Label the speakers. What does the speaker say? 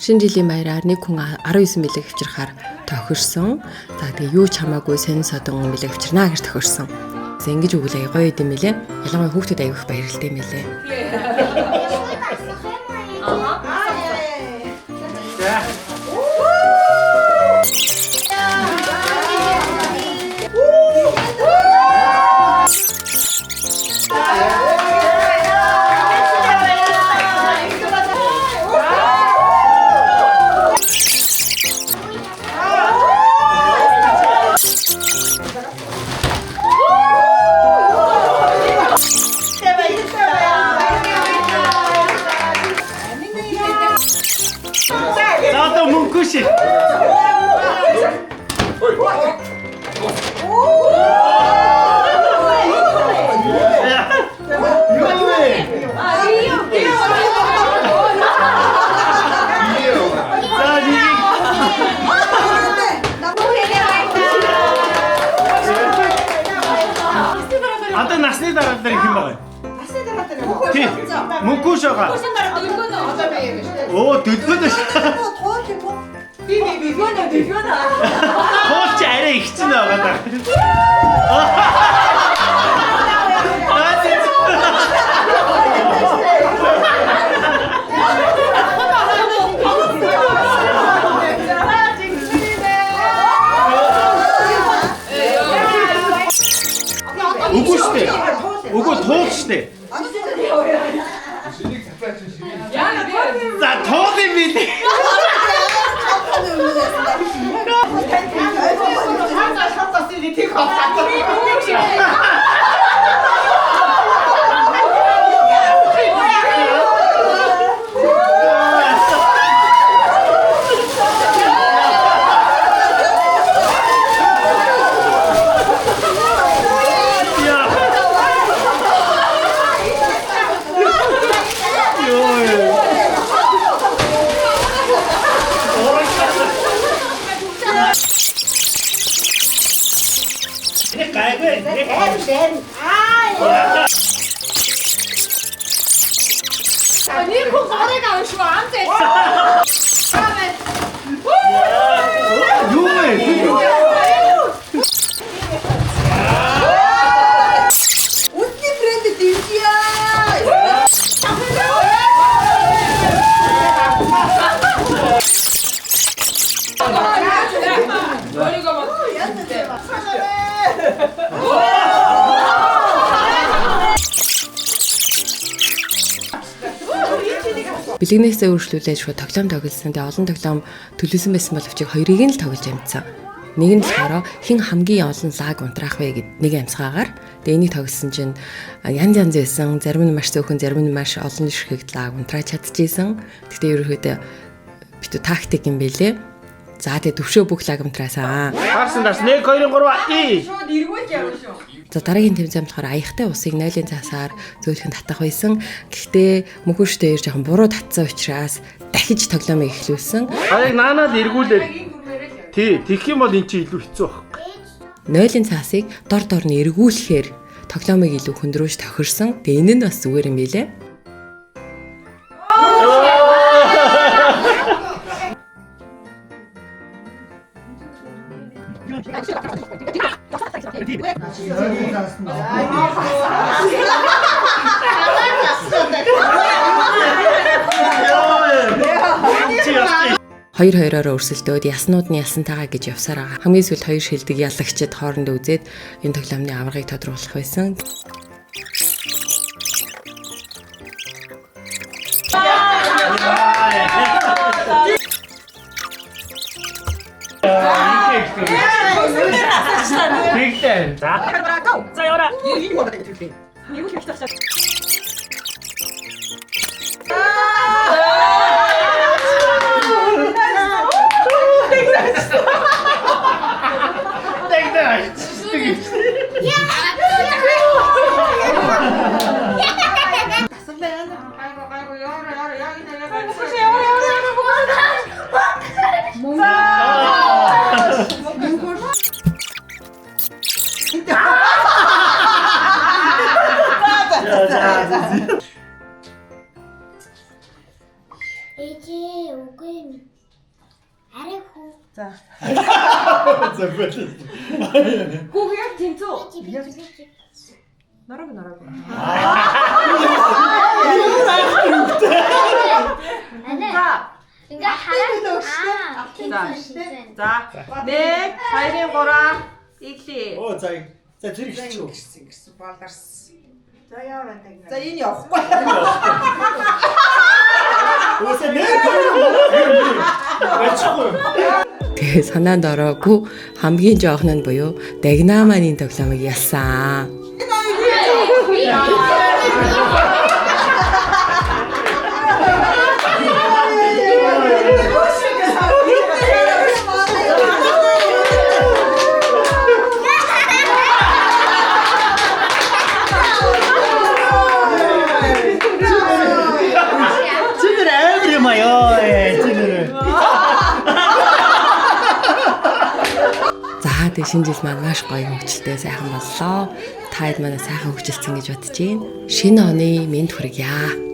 Speaker 1: Шинэ жилийн баяраар нэг хүн 19 мэлэг авчирхаар тохирсон. За тэгээ юу ч хамаагүй сонин содон мэлэг авчирнаа гэж тохирсон. За ингэж өгвөл гоё юм билээ. Ялангуяа хүүхдүүд аяг их баярлалтай юм билээ.
Speaker 2: 나도 문구시. 아까 나스네 달았더니 김밥. 티 문구셔가. 오 듣거든. 도대체 아래 익지 나가다. 오고 시대. 오고 도읍 시대. 자 도읍입니다.
Speaker 3: Nie guck mal, der Schwan, der
Speaker 1: Бэлгнээсээ өөрчлүүлээд шууд тоглоом тоглосон. Тэгээ олон тоглоом төлөвлөсөн байсан боловч хоёрыг нь л тоглож амжсан. Нэг нь болохоор хин хамгийн олон лаг унтраах вэ гэд нэг амьсгаагаар. Тэгээ энийг тоглосон чинь янз янз байсан. Зарим нь маш цөөхөн, зарим нь маш олон ширхэг лаг унтрааж чадчихжээ. Гэхдээ ерөөхдөө битүү тактик юм бэлээ. За тэгээ төвшөө бүх лаг унтраасаа.
Speaker 2: Харсан даас 1 2 3 и.
Speaker 3: шууд эргүүлж явна шүү.
Speaker 1: За дараагийн тэмцээн болохоор аяхтай усыг 0-ын цаасаар зөөлхөн татах байсан. Гэхдээ мөхөш дээр жоохон буруу татсан учраас дахиж тоглоомыг эхлүүлсэн.
Speaker 2: Аяг наанаад эргүүлээд. Тий, тэгэх юм бол эн чинь илүү хэцүү баг.
Speaker 1: 0-ын цаасыг дор дор нь эргүүлэхээр тоглоомыг илүү хөндрөөж тохирсон. Тэгээ энэ нь бас зүгээр юм билэ. Хоёр хоёроор өрсөлдөөд яснууд нь ялсантайгаа гэж явсаар байгаа. Хамгийн сүүлд хоёр шилдэг ялагчид хоорондоо үзээд энэ тоглоомны аврагыг тодруулах байсан.
Speaker 2: Бигтэн. За. За яваа.
Speaker 3: За.
Speaker 4: За болоо.
Speaker 3: Гүг яг тэнцүү. Нараг. За.
Speaker 5: Ингээ хараа.
Speaker 3: За. 1 2 3 иглээ.
Speaker 4: Оо за тэр их ч.
Speaker 3: За энэ явахгүй.
Speaker 4: Өөсөө нэр бачгүй.
Speaker 1: Тэгээ санаанд ороогүй хамгийн жоох нь буюу Дагнаманы тоглоомыг ялсан.
Speaker 4: Чинэр амир юм аа ёо. Чинэр.
Speaker 1: За тэгээ шинэ жил маань маш гоё хөгжилтэй сайхан боллоо. Таад манай сайхан хөгжилсэн гэж бодож байна. Шинэ оны мэнд хүргье.